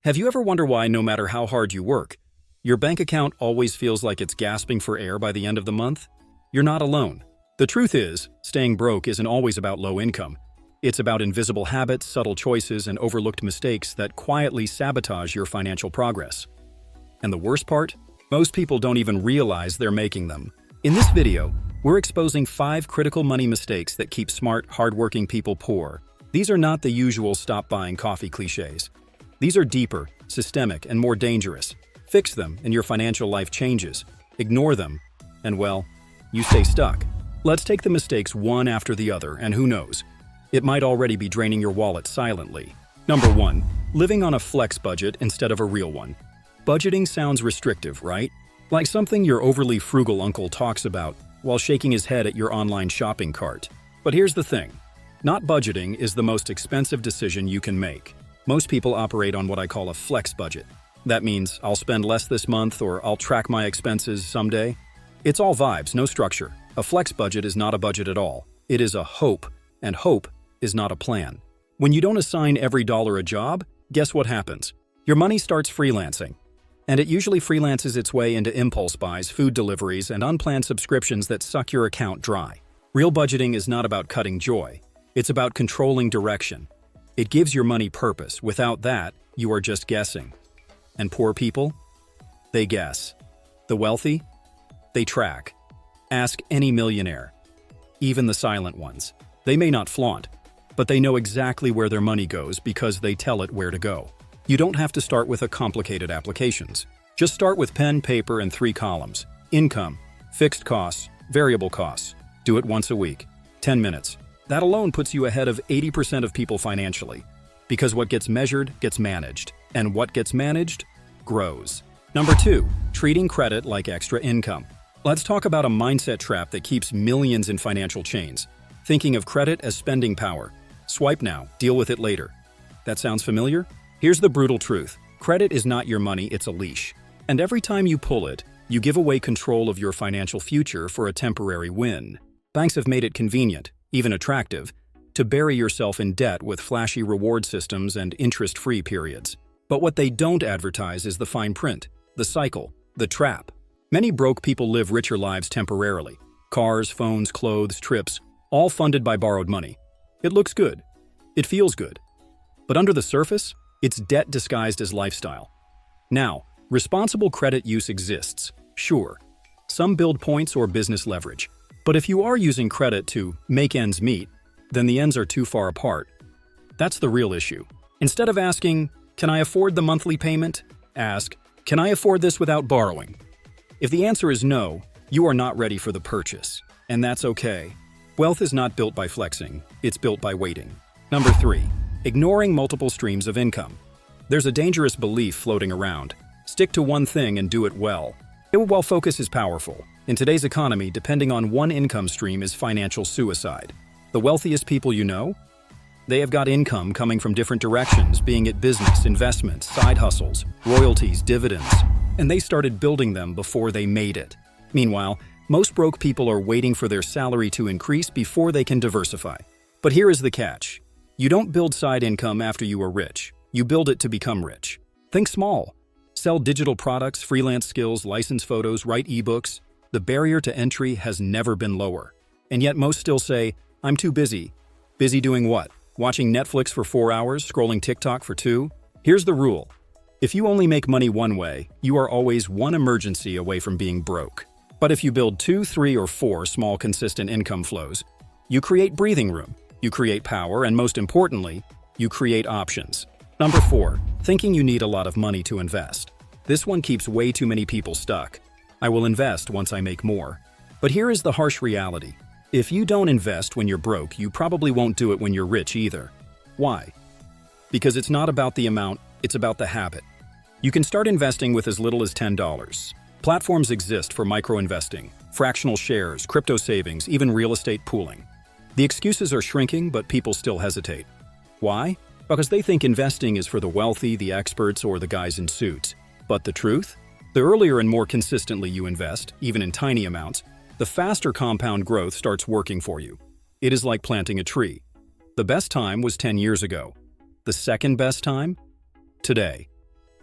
Have you ever wondered why, no matter how hard you work, your bank account always feels like it's gasping for air by the end of the month? You're not alone. The truth is, staying broke isn't always about low income. It's about invisible habits, subtle choices, and overlooked mistakes that quietly sabotage your financial progress. And the worst part? Most people don't even realize they're making them. In this video, we're exposing 5 critical money mistakes that keep smart, hardworking people poor. These are not the usual stop buying coffee cliches. These are deeper, systemic, and more dangerous. Fix them and your financial life changes. Ignore them, and well, you stay stuck. Let's take the mistakes one after the other, and who knows, it might already be draining your wallet silently. Number 1. Living on a flex budget instead of a real one. Budgeting sounds restrictive, right? Like something your overly frugal uncle talks about while shaking his head at your online shopping cart. But here's the thing. Not budgeting is the most expensive decision you can make. Most people operate on what I call a flex budget. That means I'll spend less this month or I'll track my expenses someday. It's all vibes, no structure. A flex budget is not a budget at all. It is a hope, and hope is not a plan. When you don't assign every dollar a job, guess what happens? Your money starts freelancing. And it usually freelances its way into impulse buys, food deliveries, and unplanned subscriptions that suck your account dry. Real budgeting is not about cutting joy. It's about controlling direction. It gives your money purpose. Without that, you are just guessing. And poor people? They guess. The wealthy? They track. Ask any millionaire. Even the silent ones. They may not flaunt, but they know exactly where their money goes because they tell it where to go. You don't have to start with complicated applications. Just start with pen, paper, and 3 columns. Income, fixed costs, variable costs. Do it once a week. 10 minutes. That alone puts you ahead of 80% of people financially. Because what gets measured gets managed, and what gets managed grows. Number 2, treating credit like extra income. Let's talk about a mindset trap that keeps millions in financial chains. Thinking of credit as spending power. Swipe now, deal with it later. That sounds familiar? Here's the brutal truth. Credit is not your money, it's a leash. And every time you pull it, you give away control of your financial future for a temporary win. Banks have made it convenient, even attractive, to bury yourself in debt with flashy reward systems and interest-free periods. But what they don't advertise is the fine print, the cycle, the trap. Many broke people live richer lives temporarily. Cars, phones, clothes, trips, all funded by borrowed money. It looks good. It feels good. But under the surface, it's debt disguised as lifestyle. Now, responsible credit use exists, sure. Some build points or business leverage. But if you are using credit to make ends meet, then the ends are too far apart. That's the real issue. Instead of asking, "Can I afford the monthly payment?" ask, "Can I afford this without borrowing?" If the answer is no, you are not ready for the purchase. And that's okay. Wealth is not built by flexing, it's built by waiting. Number 3, ignoring multiple streams of income. There's a dangerous belief floating around. Stick to one thing and do it well. While focus is powerful, in today's economy, depending on one income stream is financial suicide. The wealthiest people you know? They have got income coming from different directions, being it business, investments, side hustles, royalties, dividends, and they started building them before they made it. Meanwhile, most broke people are waiting for their salary to increase before they can diversify. But here is the catch. You don't build side income after you are rich. You build it to become rich. Think small. Sell digital products, freelance skills, license photos, write ebooks. The barrier to entry has never been lower. And yet most still say, "I'm too busy." Busy doing what? Watching Netflix for 4 hours, scrolling TikTok for 2? Here's the rule. If you only make money one way, you are always one emergency away from being broke. But if you build 2, 3, or 4 small consistent income flows, you create breathing room, you create power, and most importantly, you create options. Number 4, thinking you need a lot of money to invest. This one keeps way too many people stuck. I will invest once I make more. But here is the harsh reality. If you don't invest when you're broke, you probably won't do it when you're rich either. Why? Because it's not about the amount, it's about the habit. You can start investing with as little as $10. Platforms exist for micro-investing, fractional shares, crypto savings, even real estate pooling. The excuses are shrinking, but people still hesitate. Why? Because they think investing is for the wealthy, the experts, or the guys in suits. But the truth? The earlier and more consistently you invest, even in tiny amounts, the faster compound growth starts working for you. It is like planting a tree. The best time was 10 years ago. The second best time? Today.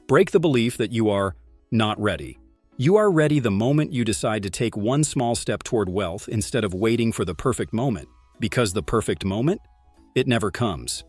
Break the belief that you are not ready. You are ready the moment you decide to take one small step toward wealth instead of waiting for the perfect moment, because the perfect moment? It never comes.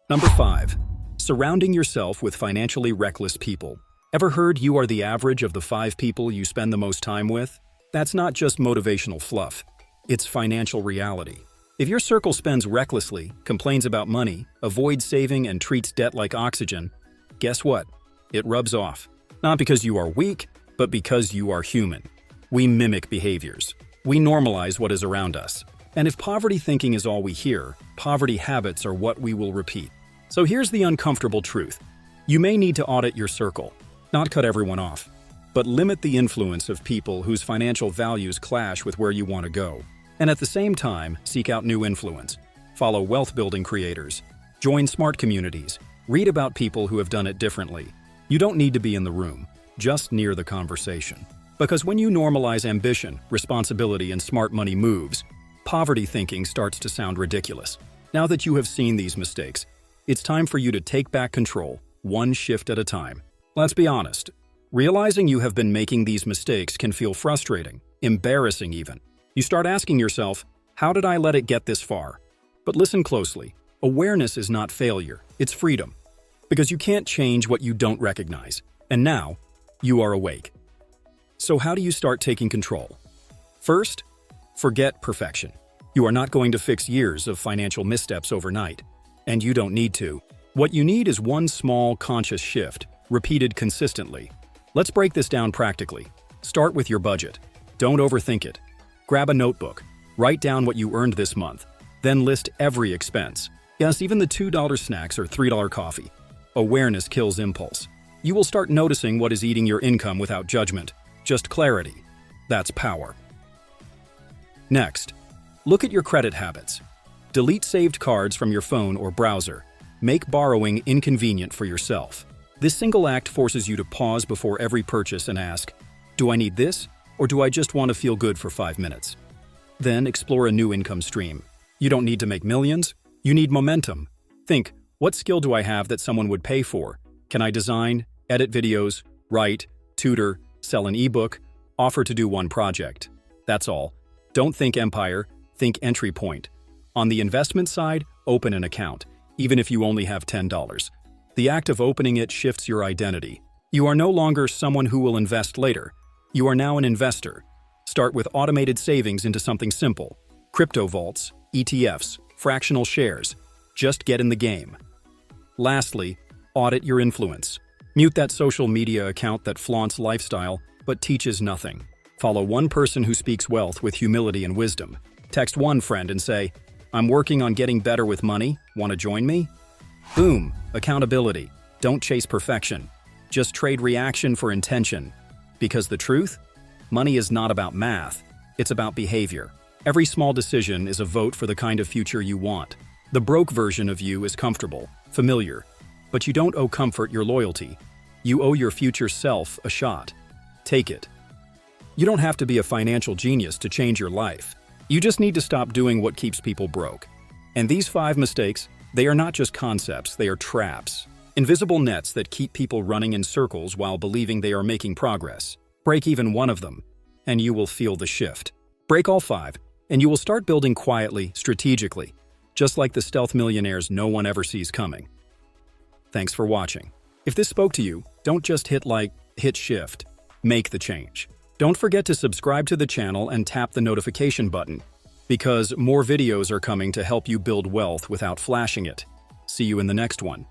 Number 5. Surrounding yourself with financially reckless people. Ever heard you are the average of the 5 people you spend the most time with? That's not just motivational fluff. It's financial reality. If your circle spends recklessly, complains about money, avoids saving, and treats debt like oxygen, guess what? It rubs off. Not because you are weak, but because you are human. We mimic behaviors. We normalize what is around us. And if poverty thinking is all we hear, poverty habits are what we will repeat. So here's the uncomfortable truth. You may need to audit your circle, not cut everyone off, but limit the influence of people whose financial values clash with where you want to go. And at the same time, seek out new influence. Follow wealth-building creators. Join smart communities. Read about people who have done it differently. You don't need to be in the room, just near the conversation. Because when you normalize ambition, responsibility, and smart money moves, poverty thinking starts to sound ridiculous. Now that you have seen these mistakes, it's time for you to take back control, one shift at a time. Let's be honest. Realizing you have been making these mistakes can feel frustrating, embarrassing even. You start asking yourself, how did I let it get this far? But listen closely. Awareness is not failure, it's freedom. Because you can't change what you don't recognize. And now, you are awake. So how do you start taking control? First, forget perfection. You are not going to fix years of financial missteps overnight. And you don't need to. What you need is one small, conscious shift, repeated consistently. Let's break this down practically. Start with your budget. Don't overthink it. Grab a notebook. Write down what you earned this month. Then list every expense. Yes, even the $2 snacks or $3 coffee. Awareness kills impulse. You will start noticing what is eating your income without judgment. Just clarity. That's power. Next, look at your credit habits. Delete saved cards from your phone or browser. Make borrowing inconvenient for yourself. This single act forces you to pause before every purchase and ask, do I need this, or do I just want to feel good for 5 minutes? Then explore a new income stream. You don't need to make millions, you need momentum. Think, what skill do I have that someone would pay for? Can I design, edit videos, write, tutor, sell an ebook, offer to do one project? That's all. Don't think empire, think entry point. On the investment side, open an account, even if you only have $10. The act of opening it shifts your identity. You are no longer someone who will invest later. You are now an investor. Start with automated savings into something simple. Crypto vaults, ETFs, fractional shares. Just get in the game. Lastly, audit your influence. Mute that social media account that flaunts lifestyle but teaches nothing. Follow one person who speaks wealth with humility and wisdom. Text one friend and say, I'm working on getting better with money. Want to join me? Boom, accountability. Don't chase perfection. Just trade reaction for intention. Because the truth? Money is not about math. It's about behavior. Every small decision is a vote for the kind of future you want. The broke version of you is comfortable, familiar, but you don't owe comfort your loyalty. You owe your future self a shot. Take it. You don't have to be a financial genius to change your life. You just need to stop doing what keeps people broke. And these 5 mistakes, they are not just concepts, they are traps. Invisible nets that keep people running in circles while believing they are making progress. Break even one of them, and you will feel the shift. Break all 5, and you will start building quietly, strategically, just like the stealth millionaires no one ever sees coming. Thanks for watching. If this spoke to you, don't just hit like, hit shift. Make the change. Don't forget to subscribe to the channel and tap the notification button, because more videos are coming to help you build wealth without flashing it. See you in the next one.